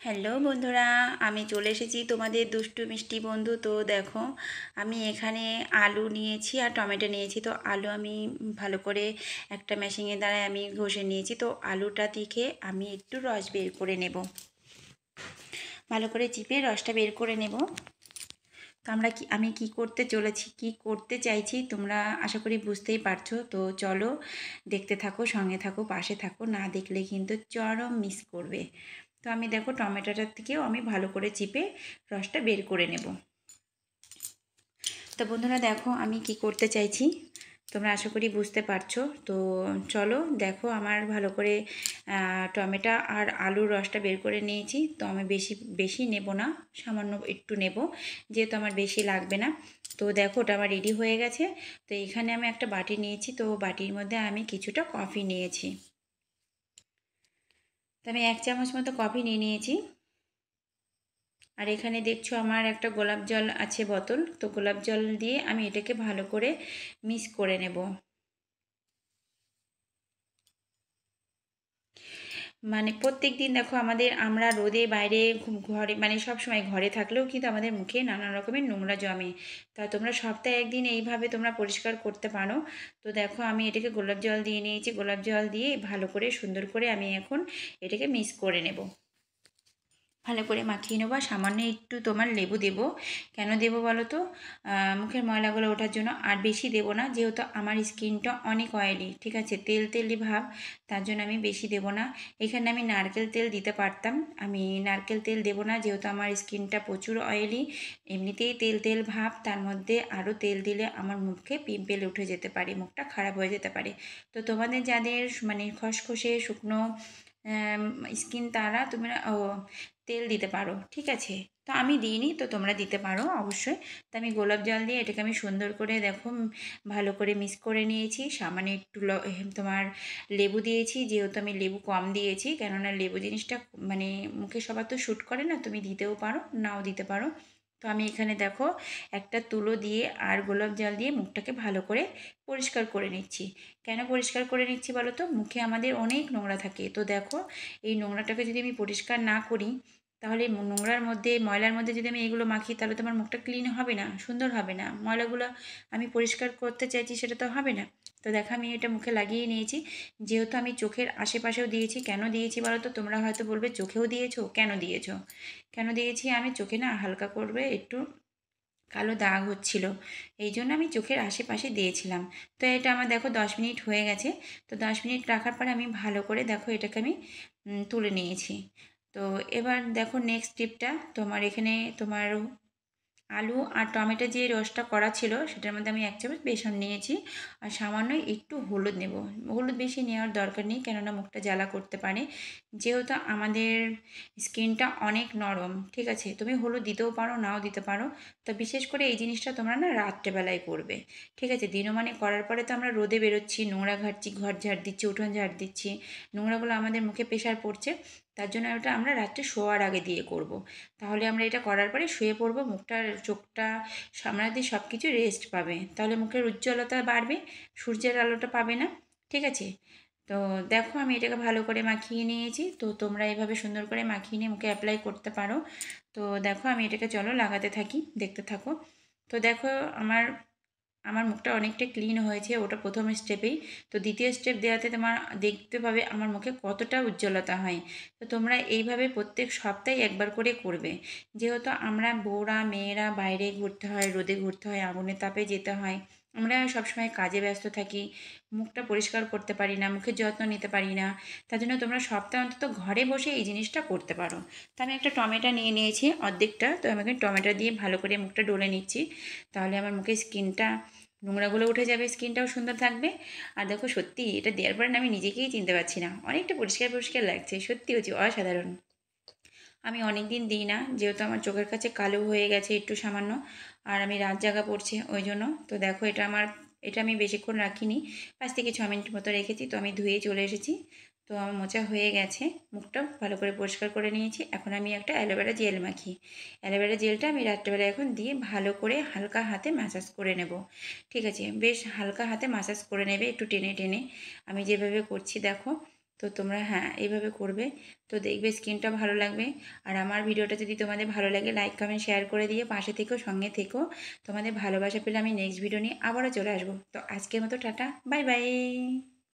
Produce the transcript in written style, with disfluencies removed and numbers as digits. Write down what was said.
Hello বন্ধুরা, আমি চলে এসেছি তোমাদের দুষ্টু মিষ্টি বন্ধু। তো দেখো, আমি এখানে আলু নিয়েছি আর টমেটো নিয়েছি। তো আলু আমি ভালো করে একটা মেশিনের দ্বারা আমি ঘষে নিয়েছি। তো আলুটা থেকে আমি একটু রস বের করে নেব, ভালো করে চিপে রসটা বের করে নেব। তো আমি কি করতে চলেছি, কি করতে চাইছি তোমরা আশা করি বুঝতেই পারছো। তো চলো দেখতে থাকো, সঙ্গে থাকো, পাশে থাকো, না দেখলে কিন্তু চরম মিস করবে। তো আমি দেখো টমেটোটার থেকেও আমি ভালো করে চিপে রসটা বের করে নেব। তো বন্ধুরা দেখো আমি কি করতে চাইছি, তোমরা আশা করি বুঝতে পারছো। তো চলো দেখো, আমার ভালো করে টমেটো আর আলুর রসটা বের করে নিয়েছি। তো আমি বেশি বেশি নেব না, সামান্য একটু নেব, যেহেতু আমার বেশি লাগবে না। তো দেখো ওটা আমার রেডি হয়ে গেছে। তো এখানে আমি একটা বাটি নিয়েছি, তো বাটির মধ্যে আমি কিছুটা কফি নিয়েছি। তো আমি 1 চামচ মতো কফি নিয়ে নিয়েছি। আর এখানে দেখছো আমার একটা গোলাপ জল আছে বোতল। তো গোলাপ জল দিয়ে আমি এটাকে ভালো করে মিক্স করে নেব। মানে প্রত্যেক দিন দেখো আমরা রোদে বাইরে ঘরে মানে সব সময় ঘরে থাকলেও কিন্তু আমাদের মুখে নানা রকমের নোংরা জমে। তা তোমরা সপ্তাহে একদিন এইভাবে তোমরা পরিষ্কার করতে পারো। তো দেখো আমি এটাকে গোলাপ জল দিয়ে নিয়েছি, গোলাপ জল দিয়ে ভালো করে সুন্দর করে আমি এখন এটাকে মিক্স করে নেব। ভালো করে মাখিয়ে নেবো। আর সামান্য একটু তোমার লেবু দেবো। কেন দেবো বলো তো? মুখের ময়লাগুলো ওঠার জন্য। আর বেশি দেবো না, যেহেতু আমার স্কিনটা অনেক অয়েলি, ঠিক আছে, তেল তেলি ভাব, তার জন্য আমি বেশি দেবো না। এখানে আমি নারকেল তেল দিতে পারতাম, আমি নারকেল তেল দেবো না, যেহেতু আমার স্কিনটা প্রচুর অয়েলি, এমনিতেই তেল তেল ভাব, তার মধ্যে আরও তেল দিলে আমার মুখে পিম্পল উঠে যেতে পারে, মুখটা খারাপ হয়ে যেতে পারে। তো তোমাদের যাদের মানে খসখসে শুকনো স্কিন, তারা তোমরা তেল দিতে পারো, ঠিক আছে। তো আমি দিইনি, তো তোমরা দিতে পারো অবশ্যই। তো আমি গোলাপ জল দিয়ে এটাকে আমি সুন্দর করে দেখো ভালো করে মিক্স করে নিয়েছি। সামান্য একটু তোমার লেবু দিয়েছি, যেহেতু আমি লেবু কম দিয়েছি, কেননা লেবু জিনিসটা মানে মুখে সবার তো শ্যুট করে না, তুমি দিতেও পারো নাও দিতে পারো। তো আমি এখানে দেখো একটা তুলো দিয়ে আর গোলাপ জল দিয়ে মুখটাকে ভালো করে পরিষ্কার করে নিচ্ছি। কেন পরিষ্কার করে নিচ্ছি বলো তো? মুখে আমাদের অনেক নোংরা থাকে। তো দেখো এই নোংরাটাকে যদি আমি পরিষ্কার না করি, তাহলে নোংরার মধ্যে ময়লার মধ্যে যদি আমি এগুলো মাখি, তাহলে তো আমার মুখটা ক্লিন হবে না, সুন্দর হবে না। ময়লাগুলো আমি পরিষ্কার করতে চাইছি, সেটা তো হবে না। তো দেখো আমি এটা মুখে লাগিয়ে নিয়েছি। যেহেতু আমি চোখের আশেপাশেও দিয়েছি, কেন দিয়েছি বলো তো? তোমরা হয়তো বলবে চোখেও দিয়েছো, কেন দিয়েছো? কেন দিয়েছি? আমি চোখে না হালকা করবে একটু কালো দাগ হচ্ছিল, এই জন্য আমি চোখের আশেপাশে দিয়েছিলাম। তো এটা আমার দেখো 10 মিনিট হয়ে গেছে। তো 10 মিনিট রাখার পরে আমি ভালো করে দেখো এটাকে আমি তুলে নিয়েছি। তো এবার দেখো নেক্সট টিপটা, তোমার এখানে তোমার আলু আর টমেটো যে রসটা করা ছিল, সেটার মধ্যে আমি 1 চামচ বেসন নিয়েছি। আর সামান্য একটু হলুদ নেব। হলুদ বেশি নেওয়ার দরকার নেই, কেননা মুখটা জ্বালা করতে পারে, যেহেতু আমাদের স্কিনটা অনেক নরম, ঠিক আছে। তুমি হলুদ দিতেও পারো, নাও দিতে পারো। তো বিশেষ করে এই জিনিসটা তোমরা না রাত্রেবেলায় করবে, ঠিক আছে। দিনমানে করার পরে তো আমরা রোদে বেরোচ্ছি, নোংরা ঘাটছি, ঘর ঝাড় দিচ্ছি, উঠোন ঝাড় দিচ্ছি, নোংরাগুলো আমাদের মুখে প্রেশার পড়ছে। তার জন্য ওটা আমরা রাত্রে শোয়ার আগে দিয়ে করব। তাহলে আমরা এটা করার পরে শুয়ে পড়বো, মুখটার চোখটা সামনাদি সব কিছু রেস্ট পাবে, তাহলে মুখের উজ্জ্বলতা বাড়বে, সূর্যের আলোটা পাবে না, ঠিক আছে। তো দেখো আমি এটাকে ভালো করে মাখিয়ে নিয়েছি। তো তোমরা এভাবে সুন্দর করে মাখিয়ে নিয়ে মুখে অ্যাপ্লাই করতে পারো। তো দেখো আমি এটাকে চলো লাগাতে থাকি, দেখতে থাকো। তো দেখো আমার আমার মুখটা অনেকটা ক্লিন হয়েছে, ওটা প্রথম স্টেপেই। তো দ্বিতীয় স্টেপ দেওয়াতে তোমার দেখতে পাবে আমার মুখে কতটা উজ্জ্বলতা হয়। তো তোমরা এইভাবে প্রত্যেক সপ্তাহে একবার করে করবে। যেহেতু আমরা বউরা মেয়েরা বাইরে ঘুরতে হয়, রোদে ঘুরতে হয়, আগুনের তাপে যেতে হয়, আমরা সবসময় কাজে ব্যস্ত থাকি, মুখটা পরিষ্কার করতে পারি না, মুখের যত্ন নিতে পারি না। তার জন্য তোমরা সপ্তাহে অন্তত ঘরে বসে এই জিনিসটা করতে পারো। তো আমি একটা টমেটো নিয়ে নিয়েছি অর্ধেকটা। তো আমাকে টমেটো দিয়ে ভালো করে মুখটা ডলে নিচ্ছি, তাহলে আমার মুখের স্কিনটা নোংরাগুলো উঠে যাবে, স্কিনটাও সুন্দর থাকবে। আর দেখো সত্যি এটা দেওয়ার পরে না আমি নিজেকেই চিনতে পারছি না, অনেকটা পরিষ্কার পরিষ্কার লাগছে, সত্যি হচ্ছে অসাধারণ। আমি অনেক দিন দিই না, যেহেতু আমার চোখের কাছে কালো হয়ে গেছে একটু সামান্য, আর আমি রাত জাগা পড়ছে ওই জন্য। তো দেখো এটা আমি বেশিক্ষণ রাখিনি, 5 থেকে 6 মিনিট মতো রেখেছি। তো আমি ধুয়ে চলে এসেছি। তো আমার মোচা হয়ে গেছে, মুখটা ভালো করে পরিষ্কার করে নিয়েছি। এখন আমি একটা অ্যালোভেরা জেল মাখি। অ্যালোভেরা জেলটা আমি রাত্রেবেলা এখন দিয়ে ভালো করে হালকা হাতে ম্যাসাজ করে নেব, ঠিক আছে। বেশ হালকা হাতে ম্যাসাজ করে নেবে, একটু টেনে টেনে, আমি যেভাবে করছি দেখো। তো তোমরা হ্যাঁ এইভাবে করবে, তো দেখবে স্কিনটা ভালো লাগবে। আর আমার ভিডিওটা যদি তোমাদের ভালো লাগে লাইক কমেন্ট শেয়ার করে দিয়ে পাশে থেকো, সঙ্গে থেকো। তোমাদের ভালোবাসা পেলে আমি নেক্সট ভিডিও নিয়ে আবারও চলে আসবো। তো আজকের মতো টাটা, বাই বাই।